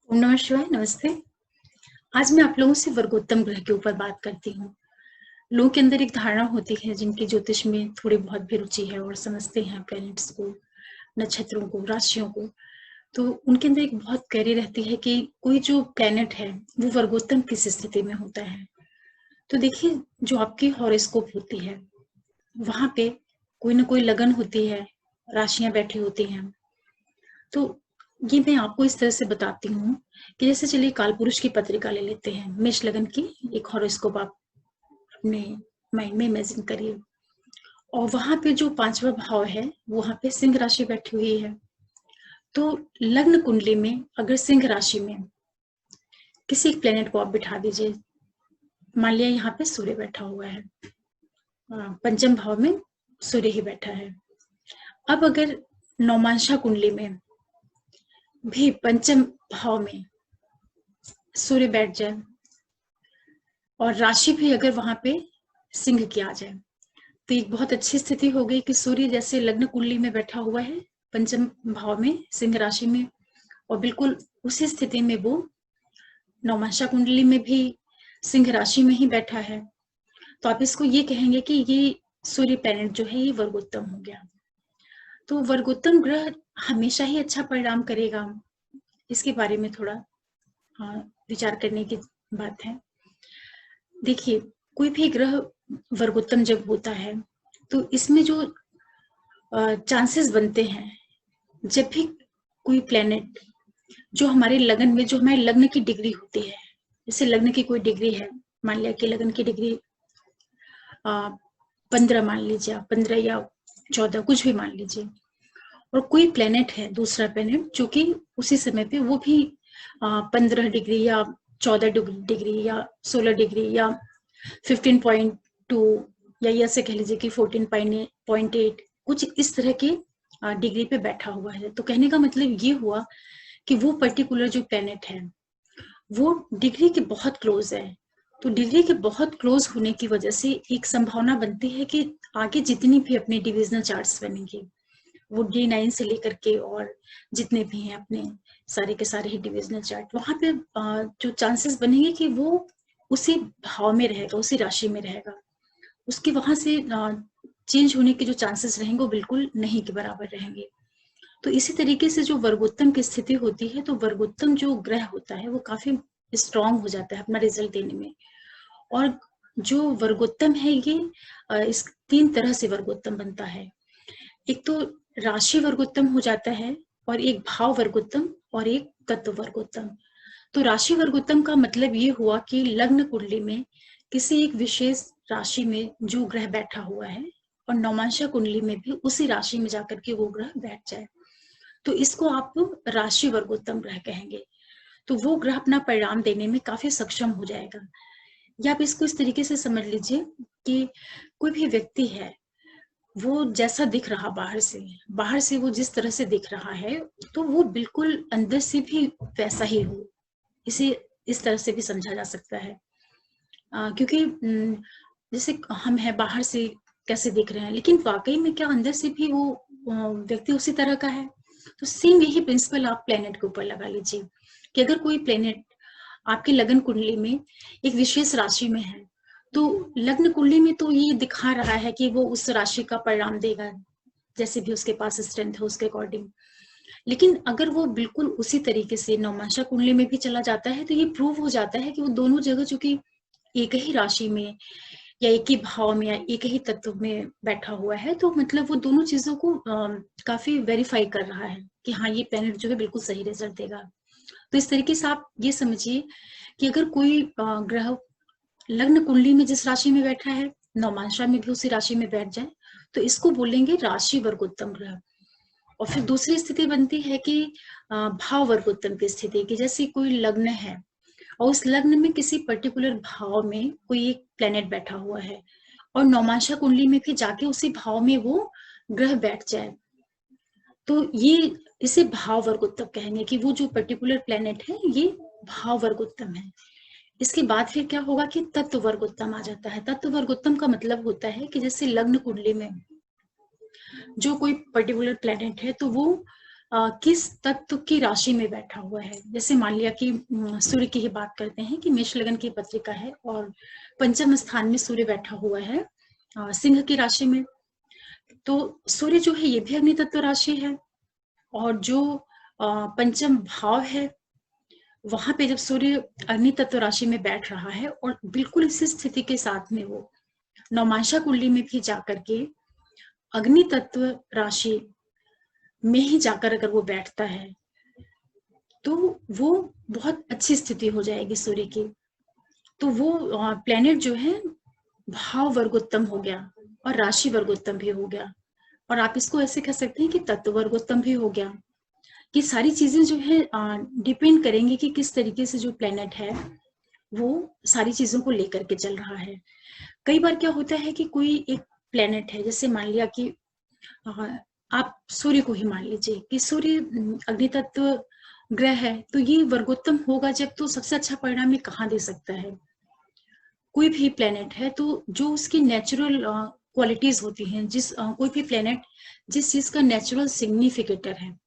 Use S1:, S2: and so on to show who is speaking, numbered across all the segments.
S1: ओम नमः शिवाय। नमस्ते। आज मैं आप लोगों से वर्गोत्तम ग्रह के ऊपर बात करती हूँ। लोगों के अंदर एक धारणा होती है, जिनकी ज्योतिष में थोड़ी बहुत भी रुचि है और समझते हैं प्लैनेट्स को, नक्षत्रों को, राशियों को, तो उनके अंदर एक बहुत गहरी रहती है कि कोई जो प्लैनेट है वो वर्गोत्तम किस स्थिति में होता है। तो देखिए, जो आपकी हॉरोस्कोप होती है वहां पे कोई ना कोई लगन होती है, राशियां बैठी होती हैं। तो ये मैं आपको इस तरह से बताती हूँ कि जैसे चलिए कालपुरुष की पत्रिका ले लेते हैं, मेष लगन की एक हॉरोस्कोप आप अपने माइंड में इमेजिन करिए। और वहां पे जो पांचवा भाव है वहां पे सिंह राशि बैठी हुई है। तो लग्न कुंडली में अगर सिंह राशि में किसी एक प्लेनेट को आप बिठा दीजिए, मान लिया यहाँ पे सूर्य बैठा हुआ है, पंचम भाव में सूर्य ही बैठा है। अब अगर नौमांशा कुंडली में भी पंचम भाव में सूर्य बैठ जाए और राशि भी अगर वहां पे सिंह की आ जाए, तो एक बहुत अच्छी स्थिति हो गई कि सूर्य जैसे लग्न कुंडली में बैठा हुआ है पंचम भाव में सिंह राशि में, और बिल्कुल उसी स्थिति में वो नौमांशा कुंडली में भी सिंह राशि में ही बैठा है। तो आप इसको ये कहेंगे कि ये सूर्य प्लैनेट जो है ये वर्गोत्तम हो गया। तो वर्गोत्तम ग्रह हमेशा ही अच्छा परिणाम करेगा, इसके बारे में थोड़ा विचार करने की बात है। देखिए, कोई भी ग्रह वर्गोत्तम जब होता है तो इसमें जो चांसेस बनते हैं, जब भी कोई प्लेनेट जो हमारे लगन में, जो हमारे लग्न की डिग्री होती है, जैसे लग्न की कोई डिग्री है, मान लिया कि लग्न की डिग्री 15 मान लीजिए, 15 या 14 कुछ भी मान लीजिए, और कोई प्लेनेट है दूसरा प्लेनेट जो कि उसी समय पे वो भी 15 डिग्री या 14 डिग्री या 16 डिग्री या 15.2 या ऐसे कह लीजिए कि 14.8 कुछ इस तरह की डिग्री पे बैठा हुआ है। तो कहने का मतलब ये हुआ कि वो पर्टिकुलर जो प्लेनेट है वो डिग्री के बहुत क्लोज है। तो डिग्री के बहुत क्लोज होने की वजह से एक संभावना बनती है कि आगे जितनी भी अपने डिविजनल चार्ट्स बनेंगे, वो D9 से लेकर के और जितने भी हैं अपने सारे के सारे ही डिविजनल चार्ट, वहां पे जो चांसेस बनेंगे कि वो उसी भाव में रहेगा, उसी राशि में रहेगा, उसके वहां से चेंज होने के जो चांसेस रहेंगे वो बिल्कुल नहीं के बराबर रहेंगे। तो इसी तरीके से जो वर्गोत्तम की स्थिति होती है, तो वर्गोत्तम जो ग्रह होता है वो काफी स्ट्रांग हो जाता है अपना रिजल्ट देने में। और जो वर्गोत्तम है ये इस 3 तरह से वर्गोत्तम बनता है। एक तो राशि वर्गोत्तम हो जाता है, और एक भाव वर्गोत्तम, और एक तत्व वर्गोत्तम। तो राशि वर्गोत्तम का मतलब ये हुआ कि लग्न कुंडली में किसी एक विशेष राशि में जो ग्रह बैठा हुआ है और नौमांशा कुंडली में भी उसी राशि में जाकर के वो ग्रह बैठ जाए, तो इसको आप राशि वर्गोत्तम ग्रह कहेंगे। तो वो ग्रह अपना परिणाम देने में काफी सक्षम हो जाएगा। या आप इसको इस तरीके से समझ लीजिए कि कोई भी व्यक्ति है, वो जैसा दिख रहा बाहर से वो जिस तरह से दिख रहा है, तो वो बिल्कुल अंदर से भी वैसा ही हो। इसे इस तरह से भी समझा जा सकता है, क्योंकि जैसे हम हैं बाहर से कैसे दिख रहे हैं, लेकिन वाकई में क्या अंदर से भी वो व्यक्ति उसी तरह का है। तो सेम यही प्रिंसिपल आप प्लेनेट के ऊपर लगा लीजिए कि अगर कोई प्लेनेट आपकी लगन कुंडली में एक विशेष राशि में है, तो लग्न कुंडली में तो ये दिखा रहा है कि वो उस राशि का परिणाम देगा, जैसे भी उसके पास स्ट्रेंथ है उसके अकॉर्डिंग। लेकिन अगर वो बिल्कुल उसी तरीके से नौमांशा कुंडली में भी चला जाता है, तो ये प्रूव हो जाता है कि वो दोनों जगह चूंकि एक ही राशि में या एक ही भाव में या एक ही तत्व में बैठा हुआ है, तो मतलब वो दोनों चीजों को काफी वेरीफाई कर रहा है कि हाँ, ये प्लैनेट जो है बिल्कुल सही रिजल्ट देगा। तो इस तरीके से आप ये समझिए कि अगर कोई ग्रह लग्न कुंडली में जिस राशि में बैठा है, नौमांशा में भी उसी राशि में बैठ जाए, तो इसको बोलेंगे राशि वर्गोत्तम ग्रह। और फिर दूसरी स्थिति बनती है कि भाव वर्गोत्तम की स्थिति, कि जैसे कोई लग्न है और उस लग्न में किसी पर्टिकुलर भाव में कोई एक प्लेनेट बैठा हुआ है, और नौमांशा कुंडली में भी जाके उसी भाव में वो ग्रह बैठ जाए, तो ये इसे भाव वर्गोत्तम कहेंगे कि वो जो पर्टिकुलर प्लेनेट है ये भाव वर्गोत्तम है। इसके बाद फिर क्या होगा कि तत्व वर्गोत्तम आ जाता है। तत्व वर्गोत्तम का मतलब होता है कि जैसे लग्न कुंडली में जो कोई पर्टिकुलर प्लेनेट है, तो वो किस तत्व की राशि में बैठा हुआ है। जैसे मान लिया कि सूर्य की ही बात करते हैं कि मेष लगन की पत्रिका है और पंचम स्थान में सूर्य बैठा हुआ है सिंह की राशि में। तो सूर्य जो है ये भी अग्नि तत्व राशि है, और जो पंचम भाव है वहां पे जब सूर्य अग्नि तत्व राशि में बैठ रहा है और बिल्कुल इसी स्थिति के साथ में वो नौमांशा कुंडली में भी जाकर के अग्नि तत्व राशि में ही जाकर अगर वो बैठता है तो वो बहुत अच्छी स्थिति हो जाएगी सूर्य की। तो वो प्लेनेट जो है भाव वर्गोत्तम हो गया और राशि वर्गोत्तम भी हो गया, और आप इसको ऐसे कह सकते हैं कि तत्व वर्गोत्तम भी हो गया। कि सारी चीजें जो है डिपेंड करेंगी कि किस तरीके से जो प्लेनेट है वो सारी चीजों को लेकर के चल रहा है। कई बार क्या होता है कि कोई एक प्लेनेट है, जैसे मान लिया कि आप सूर्य को ही मान लीजिए कि सूर्य अग्नि तत्व ग्रह है, तो ये वर्गोत्तम होगा जब तो सबसे अच्छा परिणाम ये कहाँ दे सकता है। कोई भी प्लेनेट है तो जो उसकी नेचुरल क्वालिटीज होती हैं, कोई भी प्लेनेट जिस चीज का नेचुरल सिग्निफिकेटर है,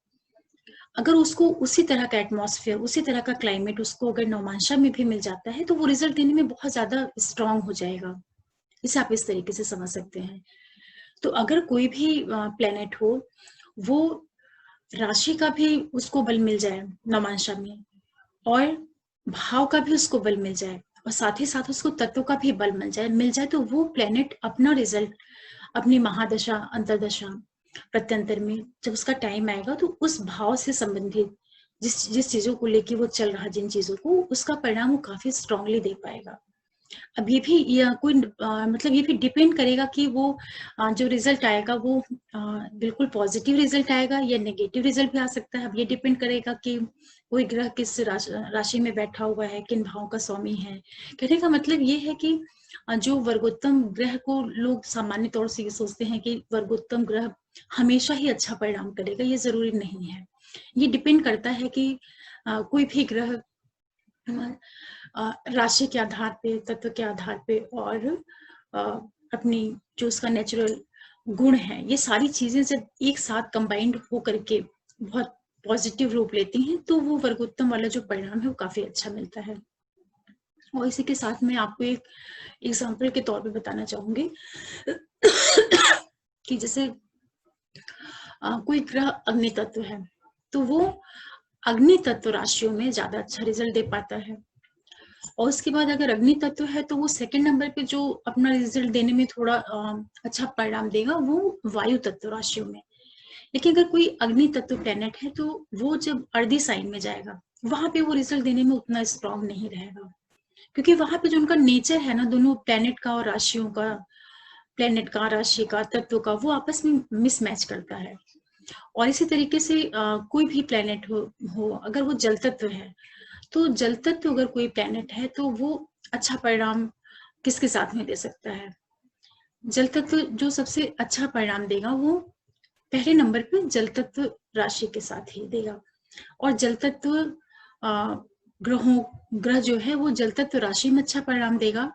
S1: अगर उसको उसी तरह का एटमॉस्फेयर, उसी तरह का क्लाइमेट उसको अगर नौमांशा में भी मिल जाता है तो वो रिजल्ट देने में बहुत ज्यादा स्ट्रांग हो जाएगा। इसे आप इस तरीके से समझ सकते हैं। तो अगर कोई भी प्लेनेट हो, वो राशि का भी उसको बल मिल जाए नौमांशा में, और भाव का भी उसको बल मिल जाए, और साथ ही साथ उसको तत्व का भी बल मिल जाए, तो वो प्लेनेट अपना रिजल्ट अपनी महादशा, अंतरदशा, प्रत्यंतर में जब उसका टाइम आएगा तो उस भाव से संबंधित जिस चीजों को लेके वो चल रहा, जिन चीजों को, उसका परिणाम वो काफी स्ट्रांगली दे पाएगा। अब ये भी कोई मतलब ये भी डिपेंड करेगा कि वो जो रिजल्ट आएगा वो बिल्कुल पॉजिटिव रिजल्ट आएगा या नेगेटिव रिजल्ट भी आ सकता है। अब ये डिपेंड करेगा कि कोई ग्रह किस राशि में बैठा हुआ है, किन भाव का स्वामी है। कहने का मतलब ये है कि जो वर्गोत्तम ग्रह को लोग सामान्य तौर से ये सोचते हैं कि वर्गोत्तम ग्रह हमेशा ही अच्छा परिणाम करेगा, ये जरूरी नहीं है। ये डिपेंड करता है कि कोई भी ग्रह राशि के आधार पे, तत्व के आधार पे, और अपनी जो उसका नेचुरल गुण है, ये सारी चीजें जब एक साथ कंबाइंड हो करके बहुत पॉजिटिव रूप लेती हैं तो वो वर्गोत्तम वाला जो परिणाम है वो काफी अच्छा मिलता है। और इसी के साथ मैं आपको एक एग्जाम्पल के तौर पे बताना चाहूंगी कि जैसे कोई ग्रह अग्नि तत्व है तो वो अग्नि तत्व राशियों में ज्यादा अच्छा रिजल्ट दे पाता है, और उसके बाद अगर अग्नि तत्व है तो वो सेकंड नंबर पे जो अपना रिजल्ट देने में थोड़ा अच्छा परिणाम देगा वो वायु तत्व राशियों में। लेकिन अगर कोई अग्नि तत्व प्लेनेट है तो वो जब अर्धी साइन में जाएगा वहां पे वो रिजल्ट देने में उतना स्ट्रांग नहीं रहेगा, क्योंकि वहां पे जो उनका नेचर है ना, दोनों प्लेनेट का और राशियों का, प्लेनेट का, राशि का, तत्व का, वो आपस में मिसमैच करता है। और इसी तरीके से कोई भी प्लेनेट हो अगर वो जल तत्व है, तो जल तत्व अगर कोई प्लेनेट है तो वो अच्छा परिणाम किसके साथ में दे सकता है। जल तत्व जो सबसे अच्छा परिणाम देगा वो पहले नंबर पे जल तत्व राशि के साथ ही देगा। और जल तत्व ग्रह जो है वो जल तत्व राशि में अच्छा परिणाम देगा,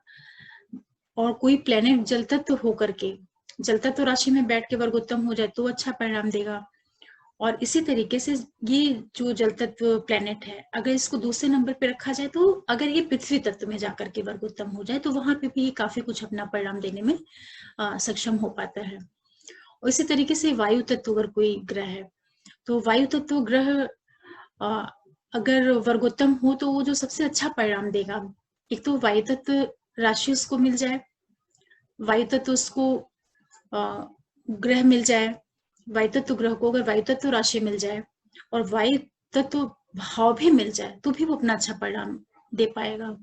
S1: और कोई प्लेनेट जल तत्व होकर के जल तत्व राशि में बैठ के वर्गोत्तम हो जाए तो अच्छा परिणाम देगा। और इसी तरीके से ये जो जल तत्व प्लेनेट है अगर इसको दूसरे नंबर पे रखा जाए तो अगर ये पृथ्वी तत्व में जाकर के वर्गोत्तम हो जाए तो वहां पे भी ये काफी कुछ अपना परिणाम देने में सक्षम हो पाता है। और इसी तरीके से वायु तत्व अगर कोई ग्रह है तो वायु तत्व ग्रह अगर वर्गोत्तम हो तो वो जो सबसे अच्छा परिणाम देगा, एक तो वायु तत्व राशि उसको मिल जाए, वायु तत्व उसको ग्रह मिल जाए, वायु तत्व ग्रह को अगर वायु तत्व राशि मिल जाए और वायु तत्व भाव भी मिल जाए तो भी वो अपना अच्छा परिणाम दे पाएगा।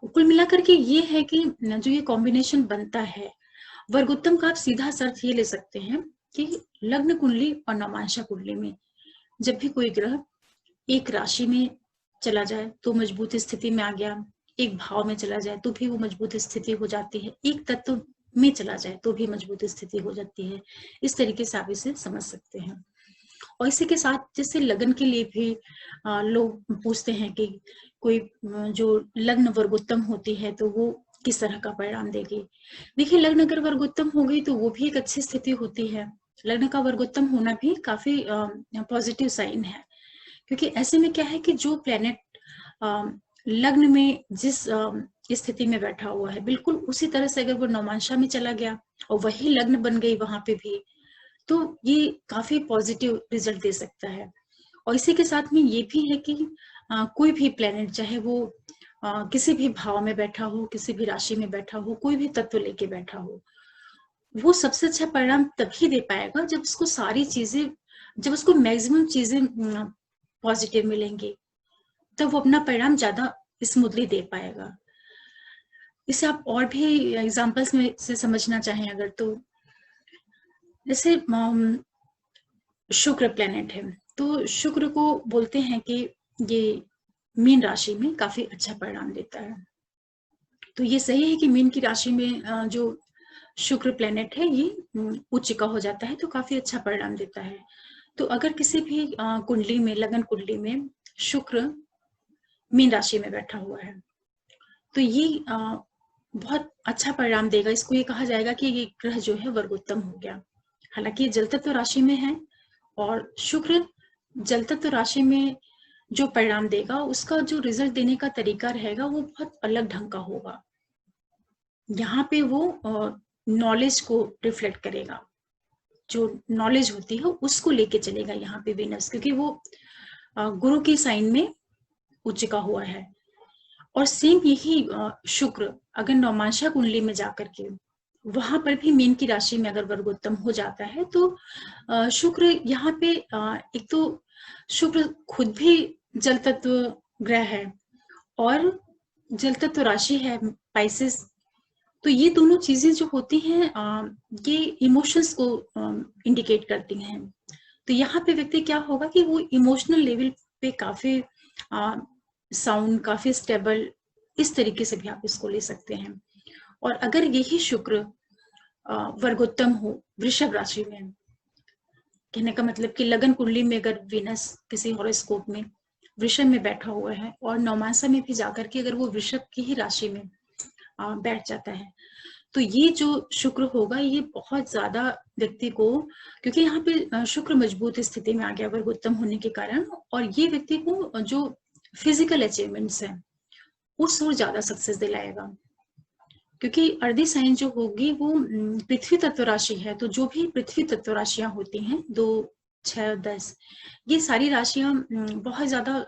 S1: कुल मिलाकर के ये है कि जो ये कॉम्बिनेशन बनता है वर्गोत्तम का, आप सीधा अर्थ ये ले सकते हैं कि लग्न कुंडली और नवमांशा कुंडली में जब भी कोई ग्रह एक राशि में चला जाए तो मजबूत स्थिति में आ गया, एक भाव में चला जाए तो भी वो मजबूत स्थिति हो जाती है, एक तत्व में चला जाए तो भी मजबूत स्थिति हो जाती है। इस तरीके से आप इसे समझ सकते हैं। और इसी के साथ जैसे लगन के लिए भी लोग पूछते हैं कि कोई जो लग्न वर्गोत्तम होती है तो वो किस तरह का परिणाम देगी। देखिए, लग्न अगर वर्गोत्तम हो गई तो वो भी एक अच्छी स्थिति होती है, लग्न का वर्गोत्तम होना भी काफी पॉजिटिव साइन है, क्योंकि ऐसे में क्या है कि जो प्लेनेट लग्न में जिस स्थिति में बैठा हुआ है, बिल्कुल उसी तरह से अगर वो नौमांशा में चला गया और वही लग्न बन गई वहां पे भी, तो ये काफी पॉजिटिव रिजल्ट दे सकता है। और इसी के साथ में ये भी है कि कोई भी प्लेनेट, चाहे वो किसी भी भाव में बैठा हो, किसी भी राशि में बैठा हो, कोई भी तत्व लेके बैठा हो, वो सबसे अच्छा परिणाम तभी दे पाएगा जब उसको सारी चीजें, जब उसको मैक्सिमम चीजें पॉजिटिव मिलेंगी, तब वो अपना परिणाम ज्यादा स्मूथली दे पाएगा। इसे आप और भी एग्जांपल्स में से समझना चाहें अगर, तो जैसे शुक्र प्लेनेट है, तो शुक्र को बोलते हैं कि ये मीन राशि में काफी अच्छा परिणाम देता है। तो ये सही है कि मीन की राशि में जो शुक्र प्लेनेट है ये उच्च का हो जाता है तो काफी अच्छा परिणाम देता है। तो अगर किसी भी कुंडली में, लगन कुंडली में शुक्र मीन राशि में बैठा हुआ है, तो ये बहुत अच्छा परिणाम देगा। इसको ये कहा जाएगा कि ये ग्रह जो है वर्गोत्तम हो गया। हालांकि ये जल तत्व राशि में है और शुक्र जल तत्व राशि में जो परिणाम देगा, उसका जो रिजल्ट देने का तरीका रहेगा वो बहुत अलग ढंग का होगा। यहाँ पे वो नॉलेज को रिफ्लेक्ट करेगा, जो नॉलेज होती है उसको लेके चलेगा यहाँ पे वीनस, क्योंकि वो गुरु की साइन में उच्च का हुआ है। और सेम यही शुक्र अगर नौमांशा कुंडली में जाकर के वहां पर भी मीन की राशि में अगर वर्गोत्तम हो जाता है, तो शुक्र यहाँ पे एक तो शुक्र खुद भी जल तत्व ग्रह है और जल तत्व राशि है पाइसेस। तो ये दोनों चीजें जो होती हैं ये इमोशंस को इंडिकेट करती हैं। तो यहाँ पे व्यक्ति क्या होगा कि वो इमोशनल लेवल पे काफी साउंड, काफी स्टेबल, इस तरीके से भी आप इसको ले सकते हैं। और अगर यही शुक्र वर्गोत्तम हो वृषभ राशि में, कहने का मतलब कि लगन कुंडली में अगर वीनस किसी हॉरोस्कोप में वृषभ में बैठा हुआ है और नौमांसा में भी जाकर के अगर वो वृषभ की ही राशि में बैठ जाता है, तो ये जो शुक्र होगा ये बहुत ज्यादा व्यक्ति को, क्योंकि यहाँ पे शुक्र मजबूत स्थिति में आ गया वर्गोत्तम होने के कारण, और ये व्यक्ति को जो फिजिकल अचीवमेंट्स है उस ओर ज्यादा सक्सेस दिलाएगा। क्योंकि अर्धी साइन जो होगी वो पृथ्वी तत्व राशि है, तो जो भी पृथ्वी तत्व राशियां होती हैं 2, 6, 10, ये सारी राशियां बहुत ज्यादा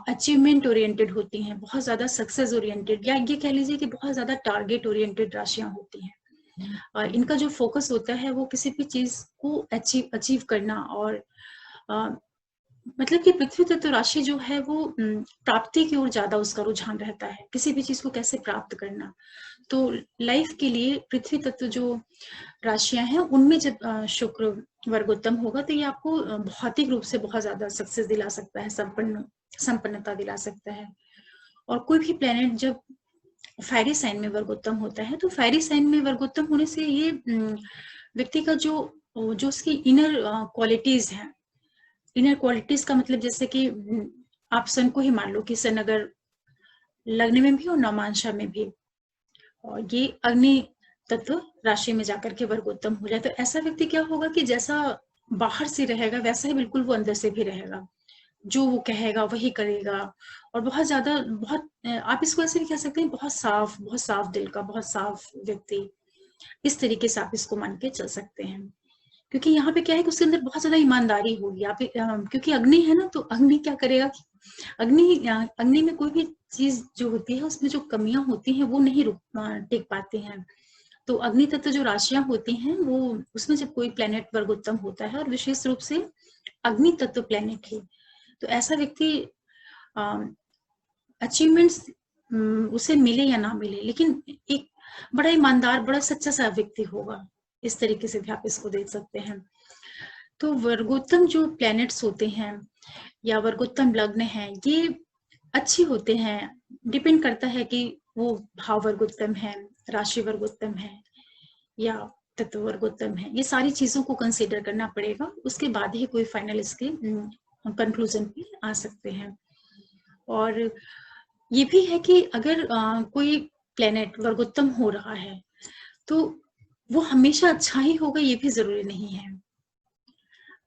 S1: अचीवमेंट ओरिएंटेड होती हैं, बहुत ज्यादा सक्सेस ओरिएंटेड, या ये कह लीजिए कि बहुत ज्यादा टारगेट ओरिएंटेड राशियां होती हैं। इनका जो फोकस होता है वो किसी भी चीज को अचीव करना, और मतलब कि पृथ्वी तत्व राशि जो है वो प्राप्ति की ओर ज्यादा उसका रुझान रहता है, किसी भी चीज को कैसे प्राप्त करना। तो लाइफ के लिए पृथ्वी तत्व जो राशियां हैं उनमें जब शुक्र वर्गोत्तम होगा तो ये आपको भौतिक रूप से बहुत ज्यादा सक्सेस दिला सकता है, संपन्नता दिला सकता है। और कोई भी प्लेनेट जब फायरी साइन में वर्गोत्तम होता है, तो फायरी साइन में वर्गोत्तम होने से ये व्यक्ति का जो उसकी इनर क्वालिटीज हैं, इनर क्वालिटीज का मतलब जैसे कि आप सन को ही मान लो कि सन अगर लग्न में भी और नौमांशा में भी, और ये अग्नि तत्व राशि में जाकर के वर्गोत्तम हो जाए, तो ऐसा व्यक्ति क्या होगा कि जैसा बाहर से रहेगा वैसा ही बिल्कुल वो अंदर से भी रहेगा, जो वो कहेगा वही करेगा। और बहुत ज्यादा, बहुत आप इसको ऐसे भी कह सकते हैं, बहुत साफ दिल का, बहुत साफ व्यक्ति, इस तरीके से आप इसको मान के चल सकते हैं। क्योंकि यहाँ पे क्या है कि उसके अंदर बहुत ज्यादा ईमानदारी होगी। आप क्योंकि अग्नि है ना, तो अग्नि क्या करेगा कि अग्नि में कोई भी चीज जो होती है उसमें जो कमियां होती हैं वो नहीं टिक पाती हैं। तो अग्नि तत्व जो राशियां होती हैं वो, उसमें जब कोई प्लेनेट वर्गोत्तम होता है और विशेष रूप से अग्नि तत्व प्लेनेट है, तो ऐसा व्यक्ति अचीवमेंट्स उसे मिले या ना मिले, लेकिन एक बड़ा ईमानदार, बड़ा सच्चा सा व्यक्ति होगा। इस तरीके से भी आप इसको देख सकते हैं। तो वर्गोत्तम जो प्लैनेट्स होते हैं या वर्गोत्तम लग्न है, ये अच्छे होते हैं। डिपेंड करता है कि वो भाव वर्गोत्तम है, राशि वर्गोत्तम है या तत्व वर्गोत्तम है। ये सारी चीजों को कंसीडर करना पड़ेगा, उसके बाद ही कोई फाइनल इसके कंक्लूजन पे आ सकते हैं। और ये भी है कि अगर कोई प्लेनेट वर्गोत्तम हो रहा है तो वो हमेशा अच्छा ही होगा ये भी जरूरी नहीं है।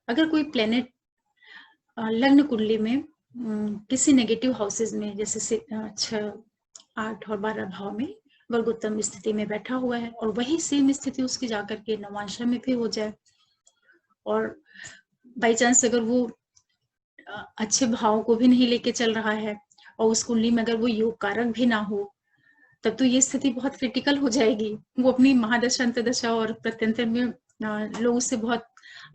S1: अगर कोई प्लेनेट लग्न कुंडली में किसी नेगेटिव हाउसेज में, जैसे 6, 8 और 12 भाव में वर्गोत्तम स्थिति में बैठा हुआ है, और वही सेम स्थिति उसकी जाकर के नवांशा में भी हो जाए, और बाई चांस अगर वो अच्छे भाव को भी नहीं लेके चल रहा है, और उस कुंडली में अगर वो योग कारक भी ना हो, तब तो ये स्थिति बहुत क्रिटिकल हो जाएगी। वो अपनी महादशा, अंतदशा और प्रत्यंतर में लोग उससे बहुत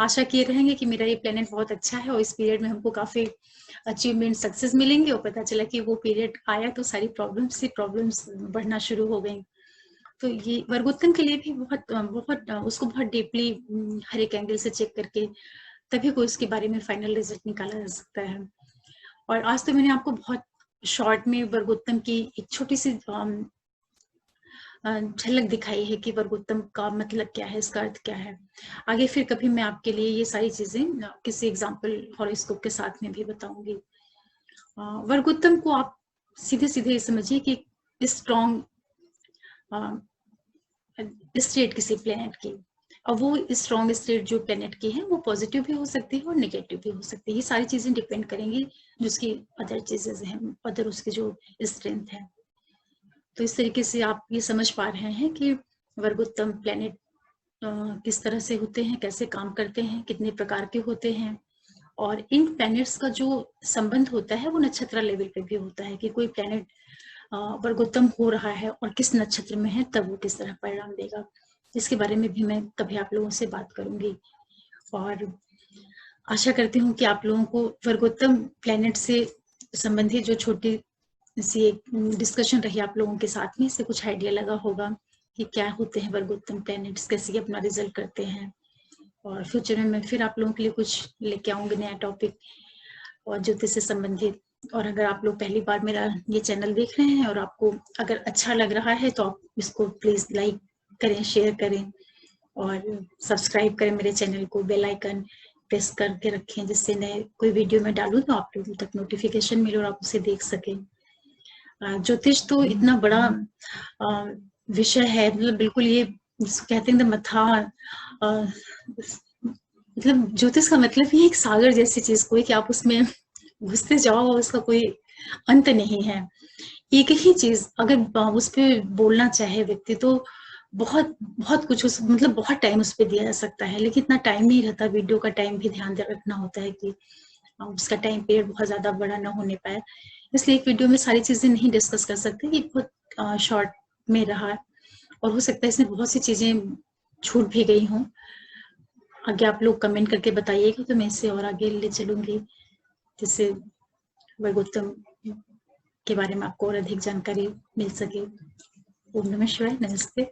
S1: आशा किए रहेंगे कि मेरा ये प्लेनेट बहुत अच्छा है और इस पीरियड में हमको काफी अचीवमेंट, सक्सेस मिलेंगे, और पता चला कि वो पीरियड आया तो सारी प्रॉब्लम्स बढ़ना शुरू हो गई। तो ये वर्गोत्तम के लिए भी बहुत उसको बहुत डीपली हर एक एंगल से चेक करके तभी कोई उसके बारे में फाइनल रिजल्ट निकाला जा सकता है। और आज तो मैंने आपको बहुत शॉर्ट में वर्गोत्तम की एक छोटी सी झलक दिखाई है कि वर्गोत्तम का मतलब क्या है, इसका अर्थ क्या है। आगे फिर कभी मैं आपके लिए ये सारी चीजें किसी एग्जाम्पल हॉरोस्कोप के साथ में भी बताऊंगी। वर्गोत्तम को आप सीधे सीधे समझिए कि स्ट्रॉन्ग स्टेट किसी प्लेनेट की, और वो स्ट्रॉन्ग स्टेट जो प्लेनेट की है वो पॉजिटिव भी हो सकती है और नेगेटिव भी हो सकती है। ये सारी चीजें डिपेंड करेंगी जो उसकी अदर चीजेस हैं, अदर उसकी जो स्ट्रेंथ है। तो इस तरीके से आप ये समझ पा रहे हैं कि वर्गोत्तम प्लेनेट किस तरह से होते हैं, कैसे काम करते हैं, कितने प्रकार के होते हैं, और इन प्लैनेट्स का जो संबंध होता है वो नक्षत्र लेवल पे भी होता है कि कोई प्लैनेट वर्गोत्तम हो रहा है और किस नक्षत्र में है, तब वो किस तरह परिणाम देगा। इसके बारे में भी मैं कभी आप लोगों से बात करूंगी, और आशा करती हूँ कि आप लोगों को वर्गोत्तम प्लैनेट से संबंधित जो छोटी सी एक डिस्कशन रही आप लोगों के साथ में, इससे कुछ आइडिया लगा होगा कि क्या होते हैं वर्गोत्तम प्लैनेट्स, कैसे अपना रिजल्ट करते हैं। और फ्यूचर में मैं फिर आप लोगों के लिए कुछ लेके आऊंगी नया टॉपिक और ज्योतिष से संबंधित। और अगर आप लोग पहली बार मेरा ये चैनल देख रहे हैं और आपको अगर अच्छा लग रहा है तो आप इसको प्लीज लाइक करें, शेयर करें और सब्सक्राइब करें मेरे चैनल को, बेल आइकन प्रेस करके रखें, जिससे नए कोई वीडियो मैं डालूं तो आप लोगों तक नोटिफिकेशन मिले और आप उसे देख सकें। ज्योतिष तो इतना बड़ा विषय है, मतलब बिल्कुल ये कहते हैं मथा, मतलब ज्योतिष का मतलब ही एक सागर जैसी चीज कोई कि आप उसमें घुसते जाओ और उसका कोई अंत नहीं है। एक ही चीज अगर उस पर बोलना चाहे व्यक्ति तो बहुत बहुत कुछ उस मतलब बहुत टाइम उस पर दिया जा सकता है, लेकिन इतना टाइम नहीं रहता। वीडियो का टाइम भी ध्यान रखना होता है कि उसका टाइम पीरियड बहुत ज्यादा बड़ा ना होने पाए, इसलिए एक वीडियो में सारी चीजें नहीं डिस्कस कर सकते, ये बहुत शॉर्ट में रहा, और हो सकता है इसमें बहुत सी चीजें छूट भी गई हों। आगे आप लोग कमेंट करके बताइएगा तो मैं इसे और आगे ले चलूंगी, जिससे वर्गोत्तम के बारे में आपको और अधिक जानकारी मिल सके। ओम नमः शिवाय, नमस्ते।